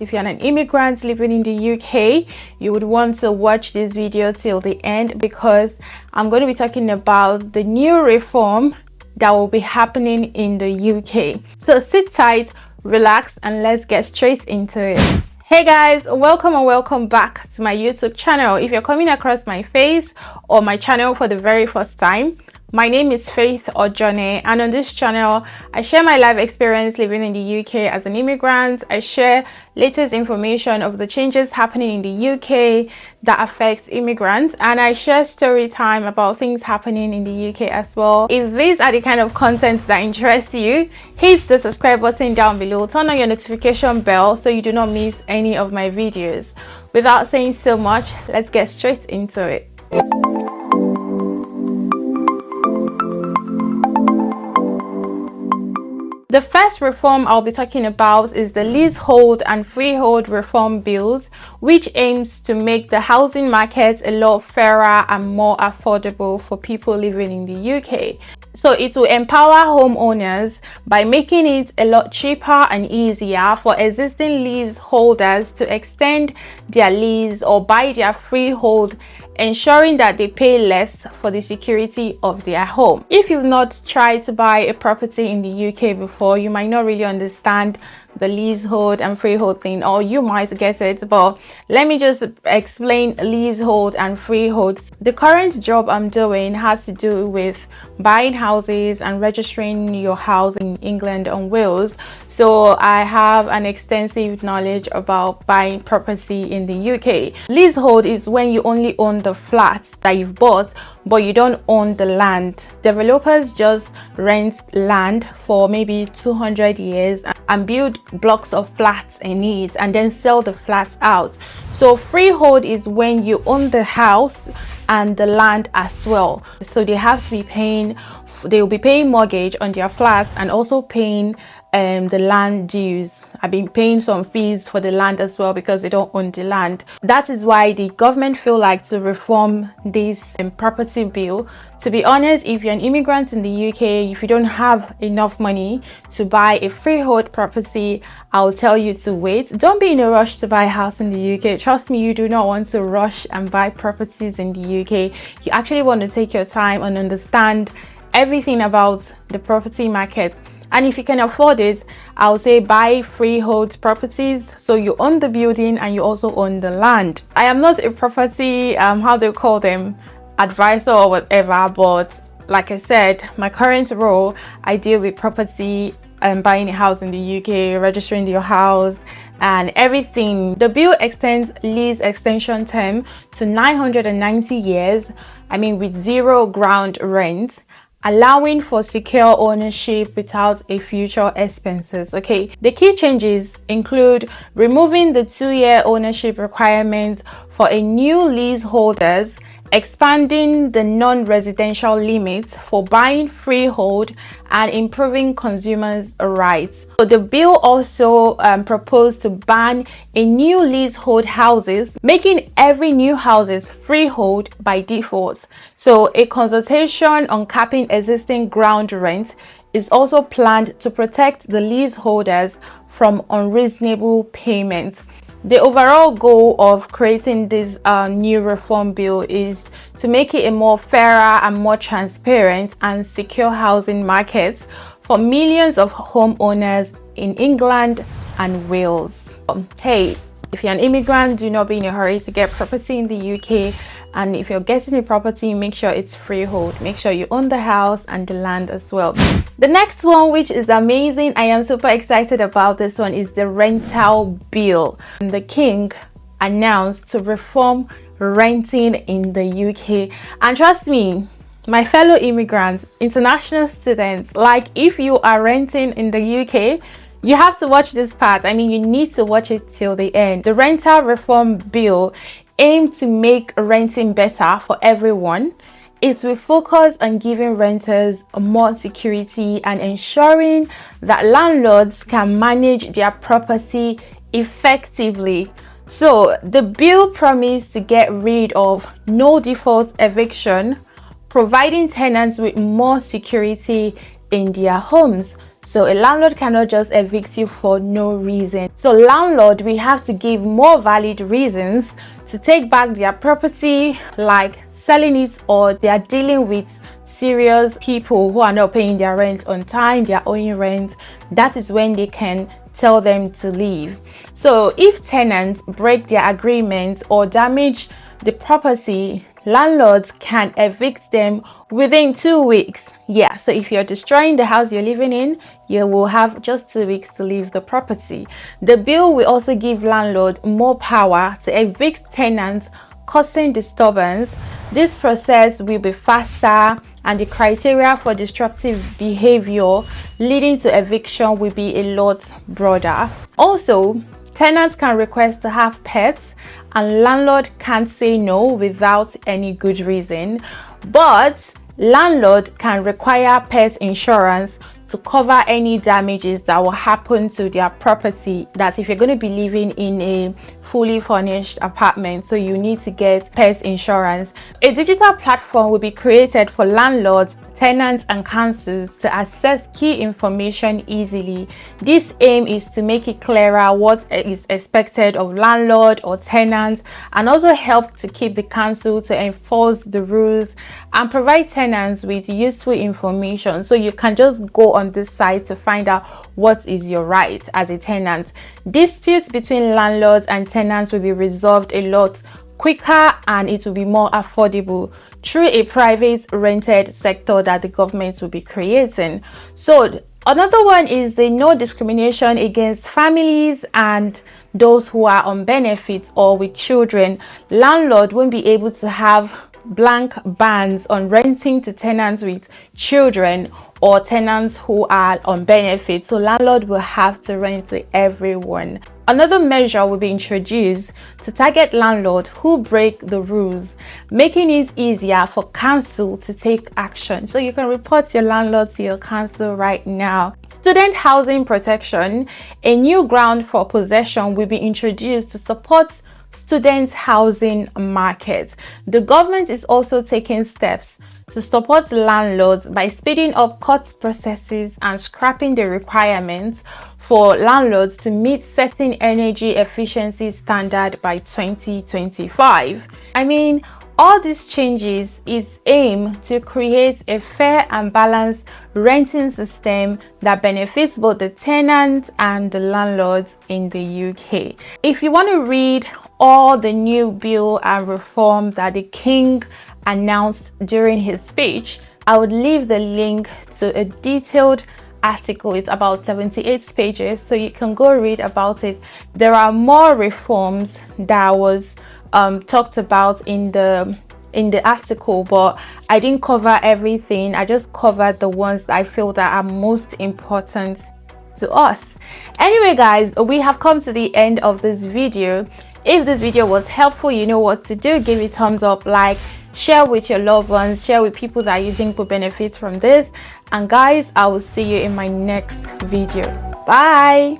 If you're an immigrant living in the UK, you would want to watch this video till the end because I'm going to be talking about the new reform that will be happening in the UK. So sit tight, relax, and let's get straight into it. Hey guys, welcome and welcome back to my YouTube channel. If you're coming across my face or my channel for the very first time, my name is Faith Ojone, and on this channel I share my life experience living in the UK as an immigrant. I share latest information of the changes happening in the UK that affect immigrants, and I share story time about things happening in the UK as well. If these are the kind of content that interests you, hit the subscribe button down below, turn on your notification bell so you do not miss any of my videos. Without saying so much, let's get straight into it. The first reform I'll be talking about is the Leasehold and Freehold reform bills, which aims to make the housing market a lot fairer and more affordable for people living in the UK. So it will empower homeowners by making it a lot cheaper and easier for existing leaseholders to extend their lease or buy their freehold, ensuring that they pay less for the security of their home. If you've not tried to buy a property in the UK before, you might not really understand the leasehold and freehold thing, or you might get it, but let me just explain leasehold and freehold. The current job I'm doing has to do with buying houses and registering your house in England and Wales, so I have an extensive knowledge about buying property in the UK. Leasehold is when you only own the flats that you've bought, but you don't own the land. Developers just rent land for maybe 200 years and build blocks of flats in it and then sell the flats out. So freehold is when you own the house and the land as well. So they will be paying mortgage on their flats and also paying the land dues. I've been paying some fees for the land as well because they don't own the land. That is why the government feel like to reform this property bill. To be honest, if you're an immigrant in the UK, if you don't have enough money to buy a freehold property, I'll tell you to wait. Don't be in a rush to buy a house in the UK. Trust me, you do not want to rush and buy properties in the UK. You actually want to take your time and understand everything about the property market. And if you can afford it, I'll say buy freehold properties, so you own the building and you also own the land. I am not a property how they call them, advisor or whatever, but like I said, my current role, I deal with property and buying a house in the UK, registering your house and everything. The bill extends lease extension term to 990 years, with zero ground rent, allowing for secure ownership without a future expenses. Okay, the key changes include removing the 2-year ownership requirement for a new leaseholders, expanding the non-residential limits for buying freehold, and improving consumers' rights. So the bill also proposed to ban a new leasehold houses, making every new houses freehold by default. So a consultation on capping existing ground rent is also planned to protect the leaseholders from unreasonable payments. The overall goal of creating this new reform bill is to make it a more fairer and more transparent and secure housing market for millions of homeowners in England and Wales. Hey, if you're an immigrant, do not be in a hurry to get property in the UK. And if you're getting a property, make sure it's freehold. Make sure you own the house and the land as well. The next one, which is amazing, I am super excited about this one, is the rental bill. The King announced to reform renting in the UK. And trust me, my fellow immigrants, international students, like if you are renting in the UK, you have to watch this part. You need to watch it till the end. The rental reform bill aim to make renting better for everyone. It will focus on giving renters more security and ensuring that landlords can manage their property effectively. So the bill promised to get rid of no default eviction, providing tenants with more security in their homes. So a landlord cannot just evict you for no reason. So landlord, we have to give more valid reasons to take back their property, like selling it, or they are dealing with serious people who are not paying their rent on time, they are owing rent. That is when they can tell them to leave. So if tenants break their agreement or damage the property, landlords can evict them within 2 weeks. Yeah, so if you're destroying the house you're living in, you will have just 2 weeks to leave the property. The bill will also give landlord more power to evict tenants causing disturbance. This process will be faster, and the criteria for disruptive behavior leading to eviction will be a lot broader. Also, tenants can request to have pets, and landlord can't say no without any good reason. But landlord can require pet insurance to cover any damages that will happen to their property. That if you're going to be living in a fully furnished apartment, so you need to get pet insurance. A digital platform will be created for landlords, tenants and councils to access key information easily. This aim is to make it clearer what is expected of landlord or tenant, and also help to keep the council to enforce the rules and provide tenants with useful information, so you can just go on this site to find out what is your right as a tenant. Disputes between landlords and tenants will be resolved a lot quicker, and it will be more affordable through a private rented sector that the government will be creating. So another one is the no discrimination against families and those who are on benefits or with children. Landlord won't be able to have blank bans on renting to tenants with children or tenants who are on benefits. So landlord will have to rent to everyone. Another measure will be introduced to target landlords who break the rules, making it easier for council to take action. So you can report your landlord to your council right now. Student housing protection, a new ground for possession, will be introduced to support student housing market. The government is also taking steps to support landlords by speeding up court processes and scrapping the requirements for landlords to meet certain energy efficiency standard by 2025. I mean, all these changes is aimed to create a fair and balanced renting system that benefits both the tenants and the landlords in the UK. If you want to read all the new bill and reform that the King announced during his speech, I would leave the link to a detailed article. It's about 78 pages, so you can go read about it. There are more reforms that was talked about in the article, but I didn't cover everything. I just covered the ones that I feel that are most important to us. Anyway guys, we have come to the end of this video. If this video was helpful, you know what to do. Give it thumbs up, like, share with your loved ones, share with people that you think will benefit from this. And guys, I will see you in my next video. Bye.